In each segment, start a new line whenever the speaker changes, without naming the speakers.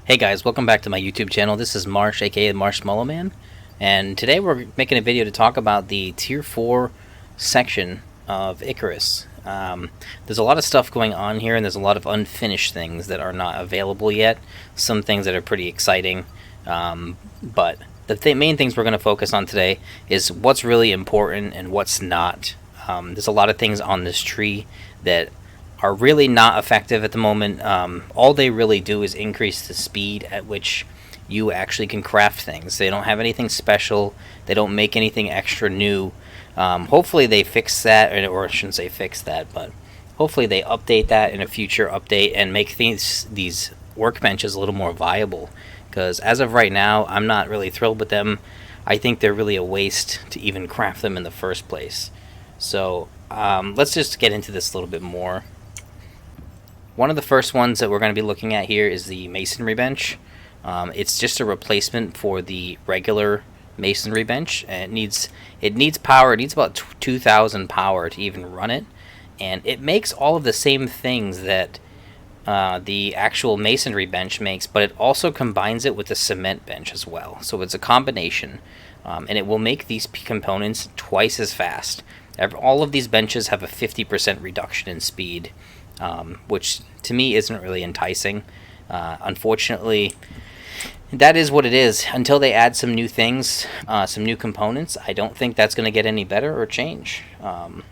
Hey guys, welcome back to my YouTube channel. This is Marsh, aka Marshmallow Man, and today we're making a video to talk about the Tier 4 section of Icarus. There's a lot of stuff going on here, and there's a lot of unfinished things that are not available yet. Some things that are pretty exciting, but the main things we're going to focus on today is what's really important and what's not. There's a lot of things on this tree that are really not effective at the moment. All they really do is increase the speed at which you actually can craft things. They don't have anything special. They don't make anything extra new. Hopefully they fix that, or I shouldn't say fix that, but hopefully they update that in a future update and make these workbenches a little more viable. Because as of right now, I'm not really thrilled with them. I think they're really a waste to even craft them in the first place. So let's just get into this a little bit more. One of the first ones that we're going to be looking at here is the masonry bench. It's just a replacement for the regular masonry bench, and it needs power. It needs about 2,000 power to even run it, and it makes all of the same things that the actual masonry bench makes, but it also combines it with the cement bench as well. So it's a combination, and it will make these components twice as fast. All of these benches have a 50% reduction in speed, which to me isn't really enticing. Unfortunately, that is what it is. Until they add some new things, some new components, I don't think that's going to get any better or change. The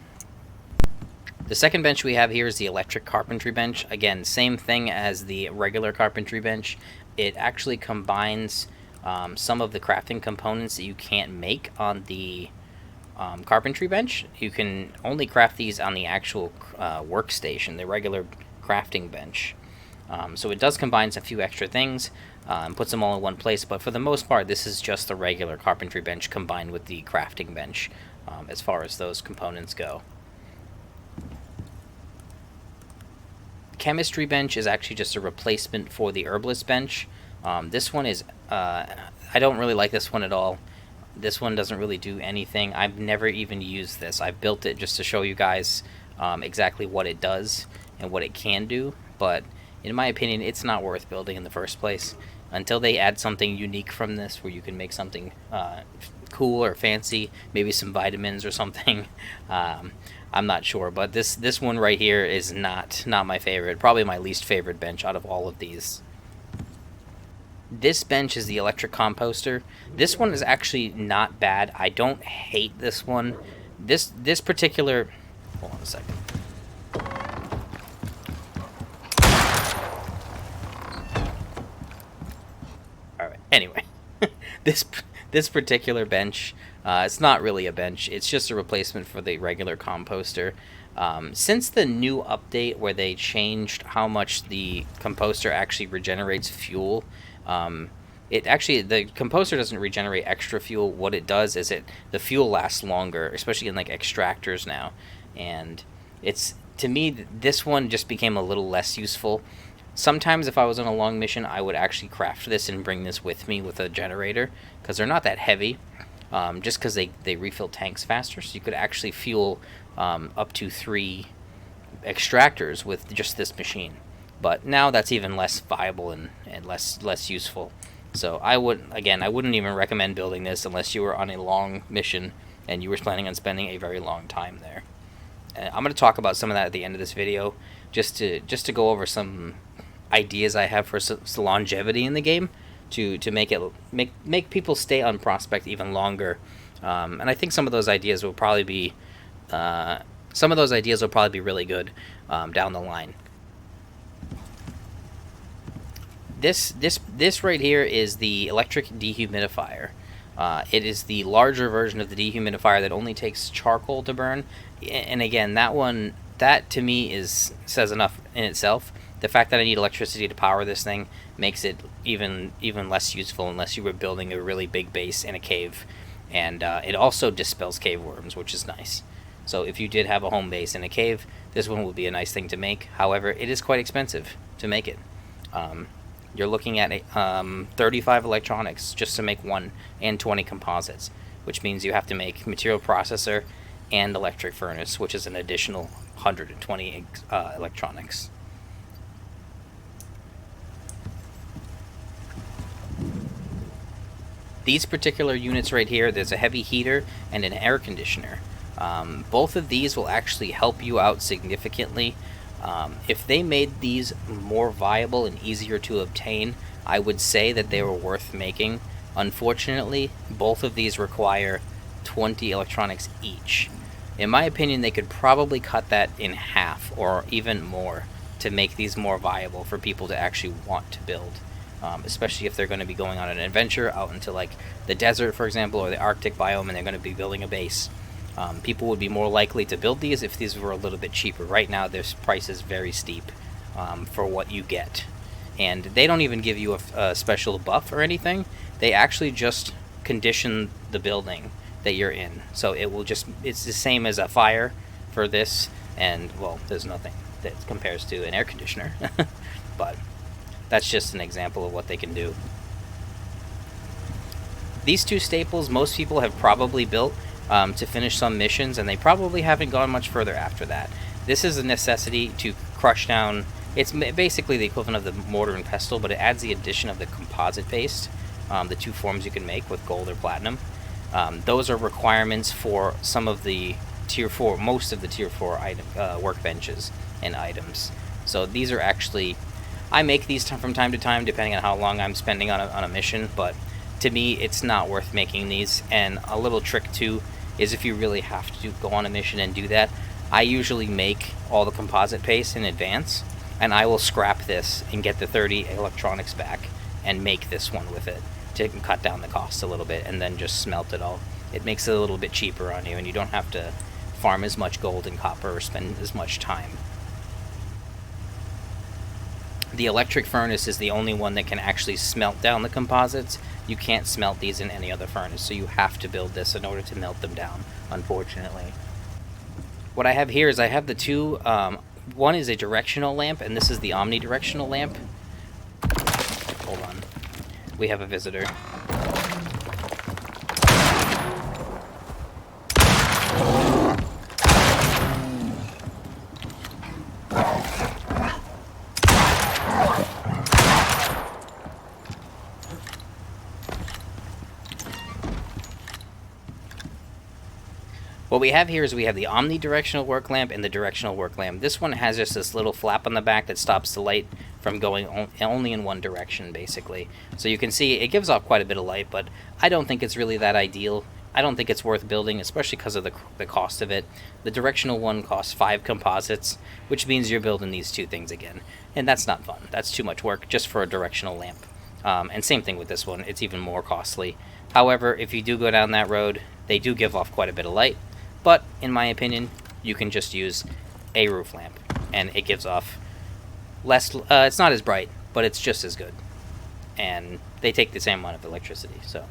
second bench we have here is the electric carpentry bench. Again, same thing as the regular carpentry bench. It actually combines some of the crafting components that you can't make on the carpentry bench. You can only craft these on the actual workstation, the regular crafting bench. So it does combine a few extra things and puts them all in one place, but for the most part this is just the regular carpentry bench combined with the crafting bench as far as those components go. Chemistry bench is actually just a replacement for the herbalist bench. This one is I don't really like this one at all. This one doesn't really do anything. I've never even used this. I built it just to show you guys exactly what it does and what it can do, but in my opinion it's not worth building in the first place until they add something unique from this where you can make something cool or fancy, maybe some vitamins or something. I'm not sure, but this one right here is not my favorite. Probably my least favorite bench out of all of these. This bench is the electric composter. This one is actually not bad. I don't hate this one. This particular... Hold on a second. Alright, anyway. This particular bench, it's not really a bench. It's just a replacement for the regular composter. Since the new update where they changed how much the composter actually regenerates fuel, the composter doesn't regenerate extra fuel. What it does is the fuel lasts longer, especially in like extractors now. And to me, this one just became a little less useful. Sometimes if I was on a long mission, I would actually craft this and bring this with me with a generator, because they're not that heavy, just because they refill tanks faster. So you could actually fuel up to 3 extractors with just this machine. But now that's even less viable and less useful. So I wouldn't even recommend building this unless you were on a long mission and you were planning on spending a very long time there. I'm going to talk about some of that at the end of this video, just to go over some ideas I have for longevity in the game to make people stay on Prospect even longer. And I think some of those ideas will probably be really good down the line. This right here is the electric dehumidifier. It is the larger version of the dehumidifier that only takes charcoal to burn. And again, that to me says enough in itself. The fact that I need electricity to power this thing makes it even less useful unless you were building a really big base in a cave. And it also dispels cave worms, which is nice. So if you did have a home base in a cave, this one would be a nice thing to make. However, it is quite expensive to make it. You're looking at 35 electronics just to make one, and 20 composites, which means you have to make material processor and electric furnace, which is an additional 120 electronics. These particular units right here, there's a heavy heater and an air conditioner. Both of these will actually help you out significantly. If they made these more viable and easier to obtain, I would say that they were worth making. Unfortunately, both of these require 20 electronics each. In my opinion, they could probably cut that in half or even more to make these more viable for people to actually want to build. Especially if they're going to be going on an adventure out into like the desert, for example, or the Arctic biome, and they're going to be building a base. People would be more likely to build these if these were a little bit cheaper. Right now, this price is very steep for what you get. And they don't even give you a special buff or anything. They actually just condition the building that you're in. So it will just, it's the same as a fire for this, and, well, there's nothing that compares to an air conditioner. But that's just an example of what they can do. These two staples most people have probably built to finish some missions, and they probably haven't gone much further after that. This is a necessity to crush down. It's basically the equivalent of the mortar and pestle, but it adds the addition of the composite paste, the two forms you can make with gold or platinum. Those are requirements for some of the tier 4, most of the tier 4 item, workbenches and items. So these are actually, I make these from time to time depending on how long I'm spending on a mission, but to me it's not worth making these. And a little trick too is if you really have to go on a mission and do that, I usually make all the composite paste in advance, and I will scrap this and get the 30 electronics back and make this one with it to cut down the cost a little bit, and then just smelt it all. It makes it a little bit cheaper on you, and you don't have to farm as much gold and copper or spend as much time. The electric furnace is the only one that can actually smelt down the composites. You can't smelt these in any other furnace, so you have to build this in order to melt them down, unfortunately. What I have here is I have the two, one is a directional lamp, and this is the omnidirectional lamp. Hold on. We have a visitor. What we have here is we have the omnidirectional work lamp and the directional work lamp. This one has just this little flap on the back that stops the light from going only in one direction, basically. So you can see it gives off quite a bit of light, but I don't think it's really that ideal. I don't think it's worth building, especially because of the cost of it. The directional one costs 5 composites, which means you're building these two things again. And that's not fun. That's too much work just for a directional lamp. And same thing with this one. It's even more costly. However, if you do go down that road, they do give off quite a bit of light. But, in my opinion, you can just use a roof lamp, and it gives off less, it's not as bright, but it's just as good. And they take the same amount of electricity, so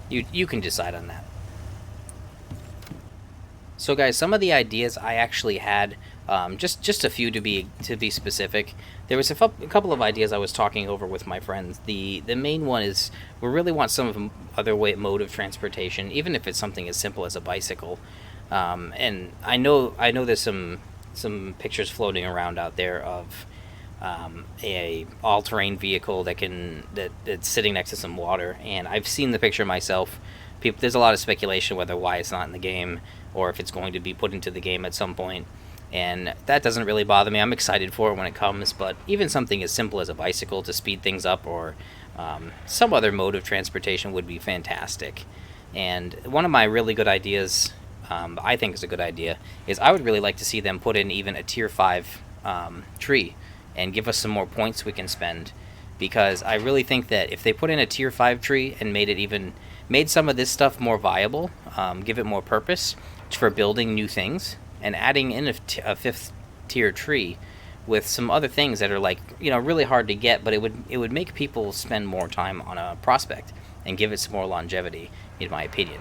you can decide on that. So guys, some of the ideas I actually had, just a few to be specific. There was a couple of ideas I was talking over with my friends. The main one is we really want some other mode of transportation, even if it's something as simple as a bicycle. And I know there's some pictures floating around out there of a all-terrain vehicle that's sitting next to some water, and I've seen the picture myself. There's a lot of speculation why it's not in the game, or if it's going to be put into the game at some point. And that doesn't really bother me. I'm excited for it when it comes, but even something as simple as a bicycle to speed things up, or some other mode of transportation would be fantastic. And one of my really good ideas, I think is a good idea, is I would really like to see them put in even a tier 5 tree and give us some more points we can spend, because I really think that if they put in a tier 5 tree and made some of this stuff more viable, give it more purpose for building new things, and adding in a 5th tier tree with some other things that are really hard to get, but it would make people spend more time on a prospect and give it some more longevity, in my opinion.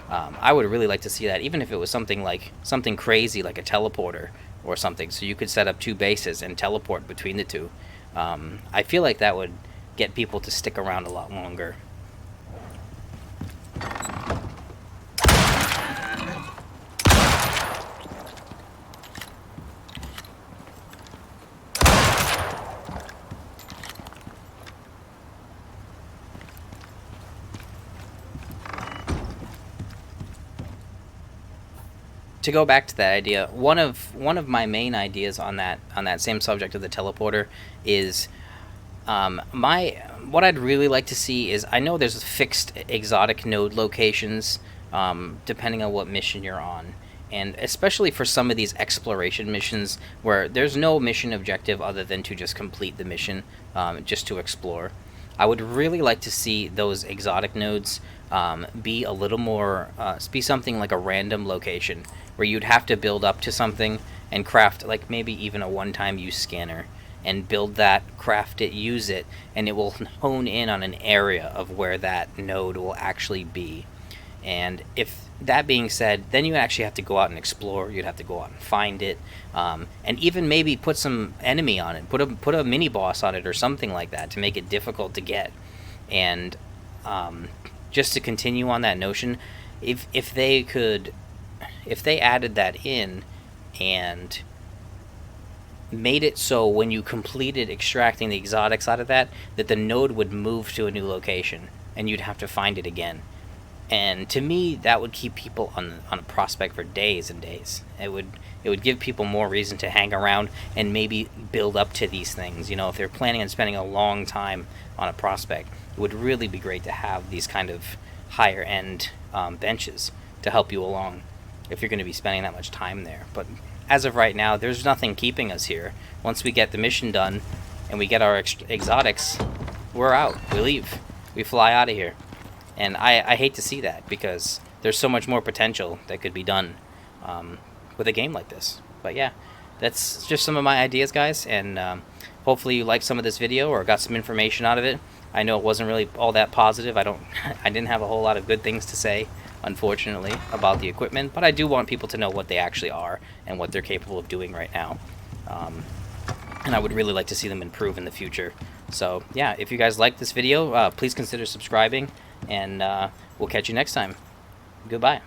I would really like to see that, even if it was something crazy like a teleporter or something, so you could set up 2 bases and teleport between the two. I feel like that would get people to stick around a lot longer. to go back to that idea, one of my main ideas on that same subject of the teleporter is what I'd really like to see is, I know there's fixed exotic node locations depending on what mission you're on, and especially for some of these exploration missions where there's no mission objective other than to just complete the mission, just to explore. I would really like to see those exotic nodes be a little more, be something like a random location where you'd have to build up to something and craft, like maybe even a one-time use scanner, and build that, craft it, use it, and it will hone in on an area of where that node will actually be. And if that being said, then you actually have to go out and explore. You'd have to go out and find it, and even maybe put some enemy on it, put a mini boss on it or something like that to make it difficult to get. And just to continue on that notion, if they added that in and made it so when you completed extracting the exotics out of that the node would move to a new location and you'd have to find it again. And to me, that would keep people on a prospect for days and days. It would give people more reason to hang around and maybe build up to these things. You know, if they're planning on spending a long time on a prospect, it would really be great to have these kind of higher end benches to help you along if you're going to be spending that much time there. But as of right now, there's nothing keeping us here. Once we get the mission done and we get our exotics, we're out. We leave. We fly out of here. And I hate to see that, because there's so much more potential that could be done with a game like this. But yeah, that's just some of my ideas, guys, and hopefully you liked some of this video or got some information out of it. I know it wasn't really all that positive. I didn't have a whole lot of good things to say, unfortunately, about the equipment, but I do want people to know what they actually are and what they're capable of doing right now. And I would really like to see them improve in the future. So yeah, if you guys like this video, please consider subscribing, and we'll catch you next time. Goodbye.